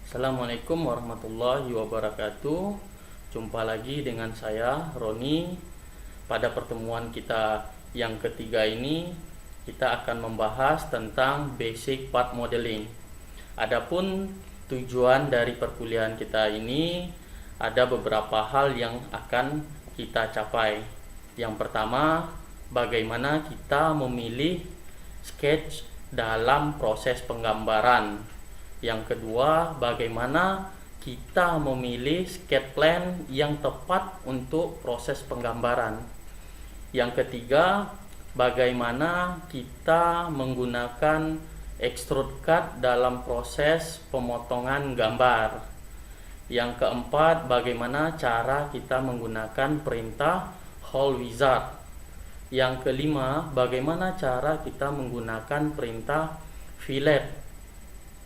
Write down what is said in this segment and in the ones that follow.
Assalamualaikum warahmatullahi wabarakatuh. Jumpa lagi dengan saya Roni. Pada pertemuan kita yang ketiga ini, kita akan membahas tentang basic part modeling. Adapun tujuan dari perkuliahan kita ini, ada beberapa hal yang akan kita capai. Yang pertama, bagaimana kita memilih sketch dalam proses penggambaran. Yang kedua, bagaimana kita memilih sketch plan yang tepat untuk proses penggambaran. Yang ketiga, bagaimana kita menggunakan extrude cut dalam proses pemotongan gambar. Yang keempat, bagaimana cara kita menggunakan perintah Hole Wizard. Yang kelima, bagaimana cara kita menggunakan perintah fillet.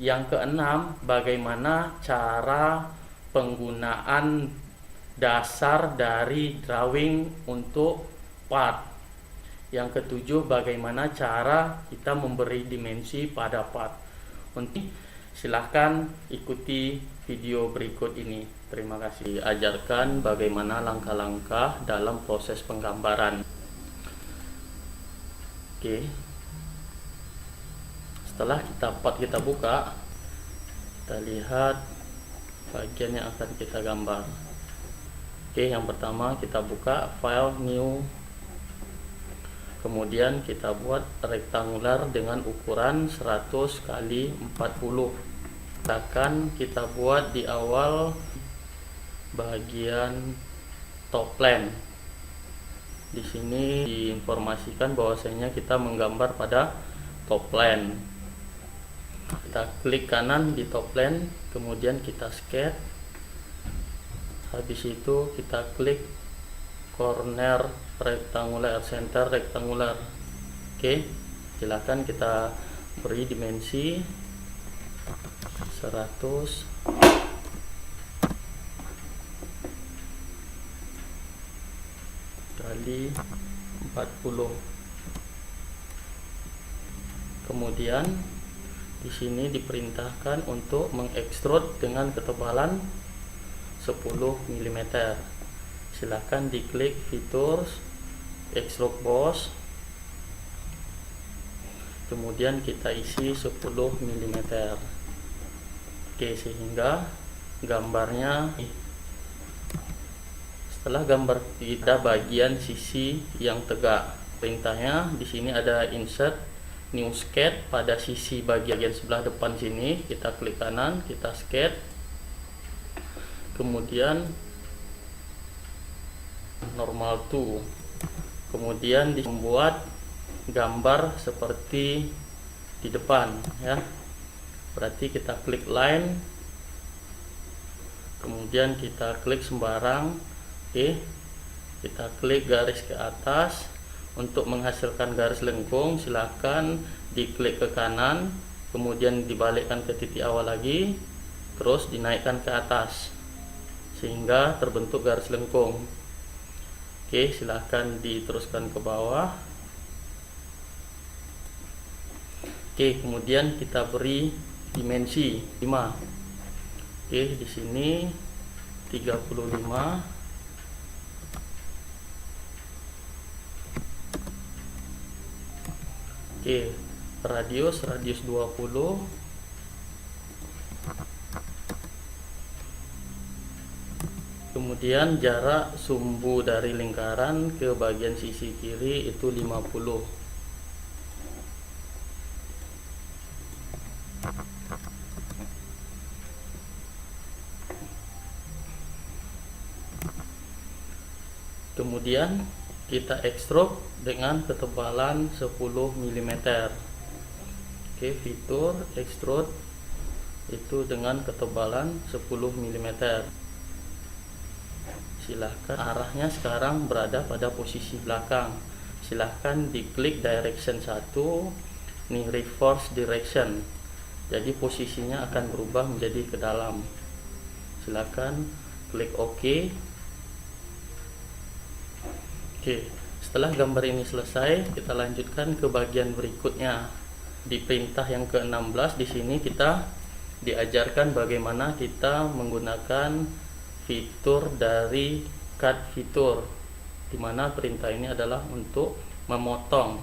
Yang keenam, bagaimana cara penggunaan dasar dari drawing untuk part. Yang ketujuh, bagaimana cara kita memberi dimensi pada part. Untuk silahkan ikuti video berikut ini. Terima kasih. Ajarkan bagaimana langkah-langkah dalam proses penggambaran. Oke. Setelah kita buka, kita lihat bagian yang akan kita gambar. Oke, yang pertama kita buka file new, kemudian kita buat rektangular dengan ukuran 100 x 40. Akan kita buat di awal bagian top plan. Di sini diinformasikan bahwasanya kita menggambar pada top plan. Kita klik kanan di top plan, kemudian kita sketch. Habis itu kita klik corner rectangular, center rectangular. Oke, silakan kita beri dimensi 100 kali 40. Kemudian di sini diperintahkan untuk mengekstrud dengan ketebalan 10 mm. Silahkan diklik Features, Extrude Boss, kemudian kita isi 10 mm. Oke, sehingga gambarnya, setelah gambar kita bagian sisi yang tegak, perintahnya di sini ada Insert New Sketch. Pada sisi bagian sebelah depan sini kita klik kanan, kita sketch, kemudian normal to, kemudian membuat gambar seperti di depan ya. Berarti kita klik line, kemudian kita klik sembarang. Oke, kita klik garis ke atas. Untuk menghasilkan garis lengkung, silahkan diklik ke kanan, kemudian dibalikkan ke titik awal lagi, terus dinaikkan ke atas sehingga terbentuk garis lengkung. Oke, silahkan diteruskan ke bawah. Oke, kemudian kita beri dimensi 5. Oke, di sini 35. Oke, radius 20. Kemudian jarak sumbu dari lingkaran ke bagian sisi kiri itu 50. Kemudian kita ekstruk dengan ketebalan 10 mm. Oke, fitur extrude itu dengan ketebalan 10 mm. Silahkan, arahnya sekarang berada pada posisi belakang. Silahkan diklik direction 1, ini reverse direction. Jadi posisinya akan berubah menjadi ke dalam. Silahkan klik OK. Oke, setelah gambar ini selesai, kita lanjutkan ke bagian berikutnya. Di perintah yang ke-16 di sini kita diajarkan bagaimana kita menggunakan fitur dari cut fitur, dimana perintah ini adalah untuk memotong.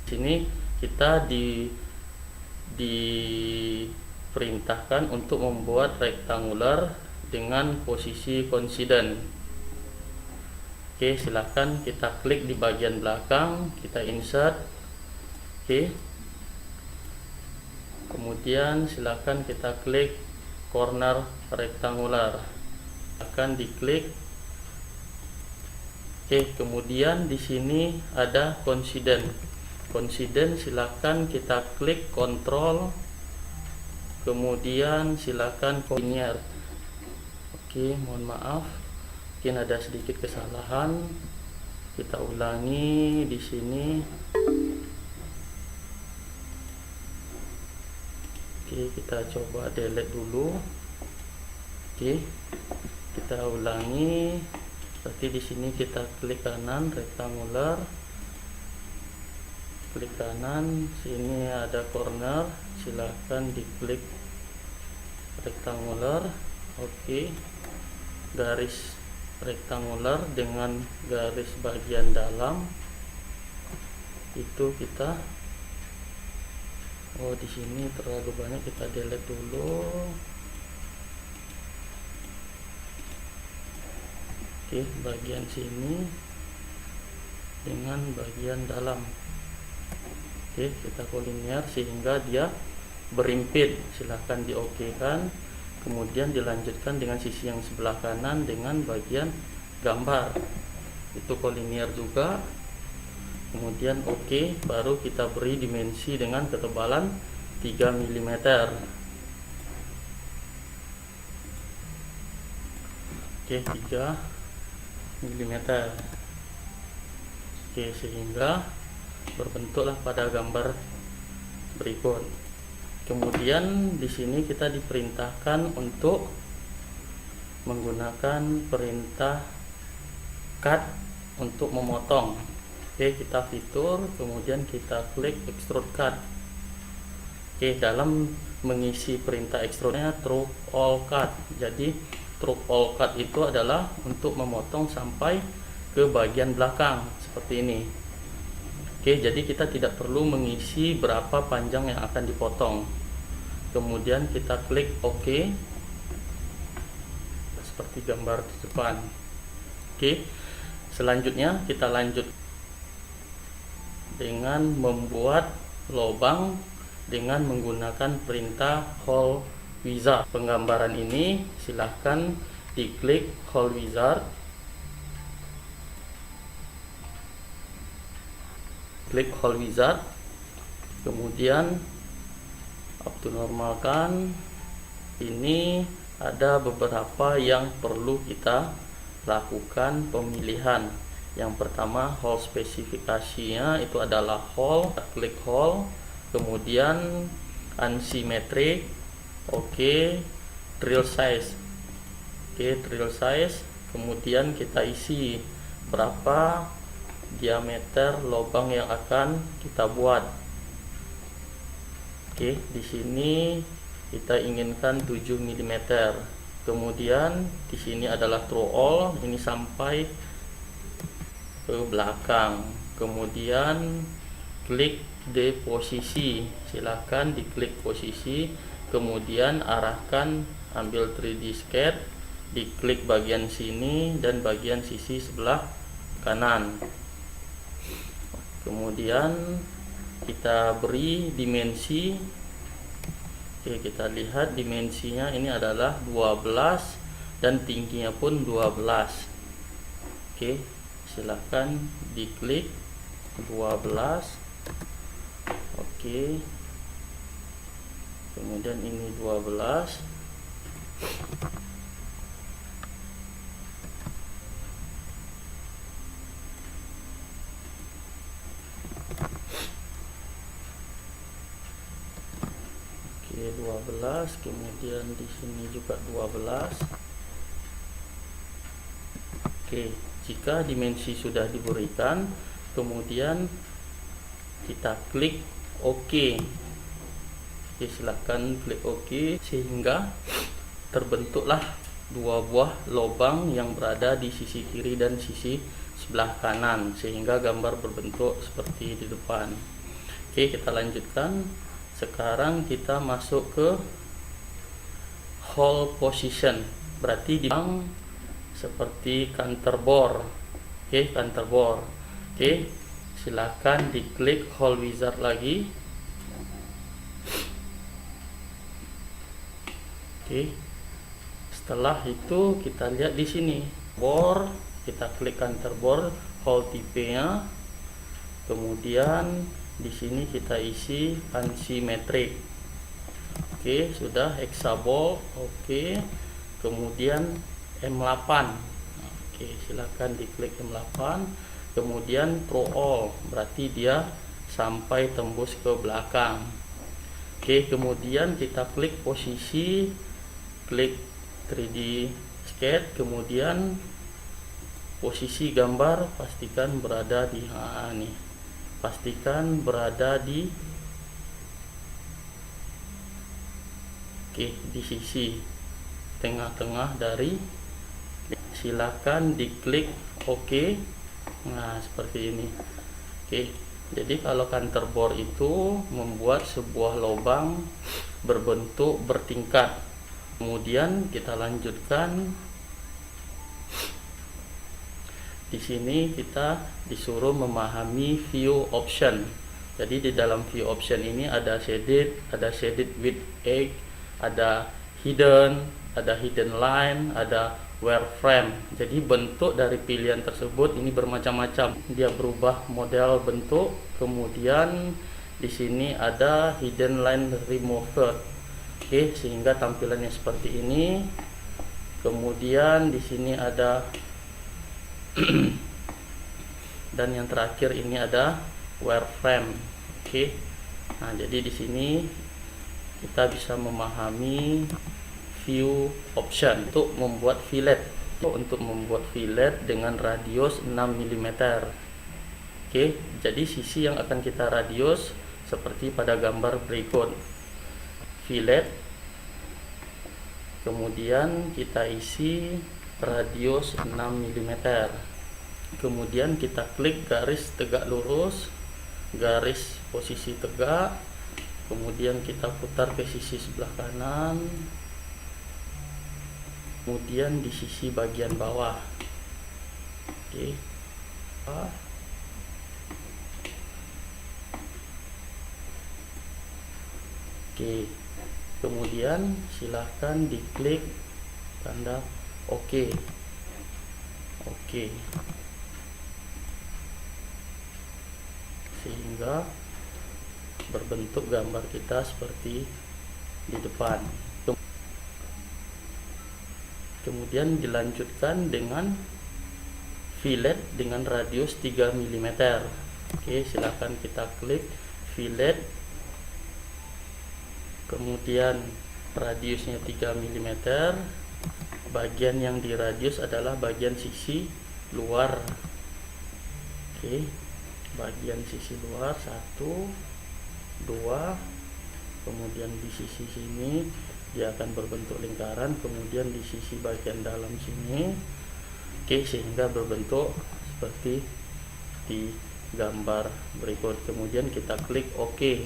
Sini kita diperintahkan untuk membuat rektangular dengan posisi coincident. Oke, silahkan kita klik di bagian belakang, kita insert. Oke, kemudian silakan kita klik corner rectangular, akan diklik. Oke, kemudian di sini ada coincident. Silakan kita klik kontrol, kemudian silakan linear. Oke, mohon maaf, mungkin ada sedikit kesalahan. Kita ulangi di sini. Oke, kita coba delete dulu. Oke, kita ulangi. Berarti di sini kita klik kanan rectangular, klik kanan, sini ada corner, silahkan diklik rectangular. Oke, garis rectangular dengan garis bagian dalam itu kita, di sini terlalu banyak, kita delete dulu. Oke, bagian sini dengan bagian dalam. Oke, kita linear sehingga dia berimpit. Silahkan di OK kan, kemudian dilanjutkan dengan sisi yang sebelah kanan dengan bagian gambar, itu linear juga. Kemudian OK, baru kita beri dimensi dengan ketebalan 3 mm. Oke, 3 mm. Oke, sehingga berbentuklah pada gambar berikut. Kemudian di sini kita diperintahkan untuk menggunakan perintah cut untuk memotong. Oke, kita fitur, kemudian kita klik extrude cut. Oke, dalam mengisi perintah extrude-nya through all cut. Jadi through all cut itu adalah untuk memotong sampai ke bagian belakang seperti ini. Oke, jadi kita tidak perlu mengisi berapa panjang yang akan dipotong. Kemudian kita klik OK seperti gambar di depan. Oke, selanjutnya kita lanjut dengan membuat lubang dengan menggunakan perintah hole wizard. Penggambaran ini silahkan diklik hole wizard, klik hole wizard, kemudian normalkan. Ini ada beberapa yang perlu kita lakukan pemilihan. Yang pertama, hole spesifikasinya itu adalah hole, klik hole, kemudian unsymmetric, oke, drill size, oke, drill size, kemudian kita isi berapa diameter lubang yang akan kita buat. Oke, di sini kita inginkan 7 mm. Kemudian di sini adalah through all, ini sampai ke belakang. Kemudian klik di posisi, silahkan diklik posisi, kemudian arahkan, ambil 3D sketch, diklik bagian sini dan bagian sisi sebelah kanan. Kemudian kita beri dimensi. Oke, kita lihat dimensinya ini adalah 12 dan tingginya pun 12. Oke, silahkan diklik 12. Oke, kemudian ini 12. Oke, 12, kemudian di sini juga 12. Oke, jika dimensi sudah diberikan, kemudian kita klik OK. Oke, silahkan klik OK, sehingga terbentuklah dua buah lubang yang berada di sisi kiri dan sisi sebelah kanan, sehingga gambar berbentuk seperti di depan. Oke, kita lanjutkan. Sekarang kita masuk ke hole position, berarti di seperti counter bore. Oke, counter bore. Oke, silakan diklik hole wizard lagi. Oke, setelah itu kita lihat di sini bore, kita klik counter bore, hole tipenya, kemudian di sini kita isi ansimetrik. Oke, sudah hexaball. Oke, kemudian M8. Oke, silakan diklik M8, kemudian pro all, berarti dia sampai tembus ke belakang. Oke, kemudian kita klik posisi, klik 3D sketch, kemudian posisi gambar pastikan berada di nih, pastikan berada di di sisi tengah-tengah dari, silakan diklik OK. Nah, seperti ini. Oke, jadi kalau counter bore itu membuat sebuah lubang berbentuk bertingkat. Kemudian kita lanjutkan. Di sini kita disuruh memahami view option. Jadi di dalam view option ini ada shaded with edge, ada hidden line, ada wireframe. Jadi bentuk dari pilihan tersebut ini bermacam-macam. Dia berubah model bentuk. Kemudian di sini ada hidden line remover. Oke, sehingga tampilannya seperti ini. Kemudian di sini ada dan yang terakhir ini ada wireframe. Oke. Nah, jadi di sini kita bisa memahami view option untuk membuat fillet. Untuk membuat fillet dengan radius 6 mm. Oke, jadi sisi yang akan kita radius seperti pada gambar berikut. Fillet, kemudian kita isi radius 6 mm, kemudian kita klik garis tegak lurus, garis posisi tegak, kemudian kita putar ke sisi sebelah kanan, kemudian di sisi bagian bawah. Oke, kemudian silahkan diklik tanda OK. Sehingga berbentuk gambar kita seperti di depan. Kemudian dilanjutkan dengan fillet dengan radius 3 mm. Oke, silahkan kita klik fillet, kemudian radiusnya 3 mm. Bagian yang diradius adalah bagian sisi luar. Oke, bagian sisi luar 1, 2, kemudian di sisi sini dia akan berbentuk lingkaran, kemudian di sisi bagian dalam sini. Oke, sehingga berbentuk seperti di gambar berikut. Kemudian kita klik OK.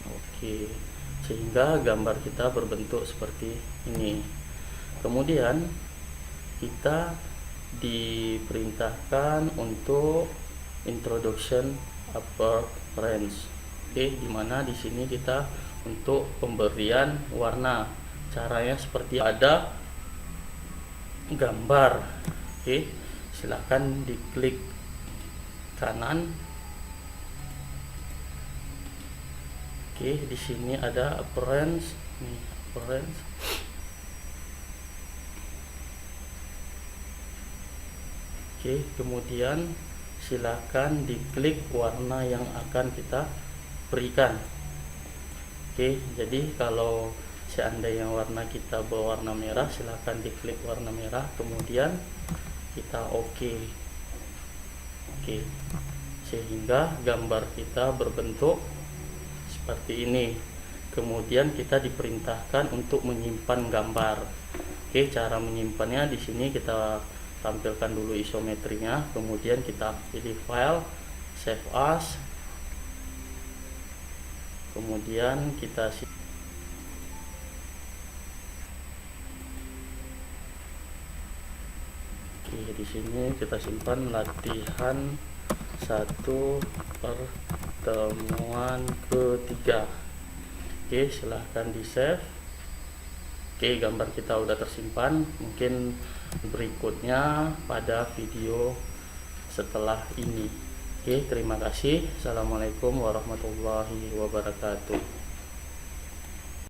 Oke, sehingga gambar kita berbentuk seperti ini. Kemudian kita diperintahkan untuk introduction appearance. Oke, dimana di sini kita untuk pemberian warna. Caranya seperti ada gambar. Oke, silakan diklik kanan. Oke, di sini ada appearance. Nih, appearance. Oke, kemudian silakan diklik warna yang akan kita berikan. Oke, jadi kalau seandainya warna kita berwarna merah, silakan diklik warna merah, kemudian kita OK. Oke, sehingga gambar kita berbentuk seperti ini. Kemudian kita diperintahkan untuk menyimpan gambar. Oke, cara menyimpannya di sini kita tampilkan dulu isometrinya, kemudian kita pilih file, save as, kemudian kita di sini kita simpan latihan 1 pertemuan ketiga. Oke, silahkan di save. Oke, gambar kita udah tersimpan. Mungkin berikutnya pada video setelah ini. Oke, terima kasih. Assalamualaikum warahmatullahi wabarakatuh.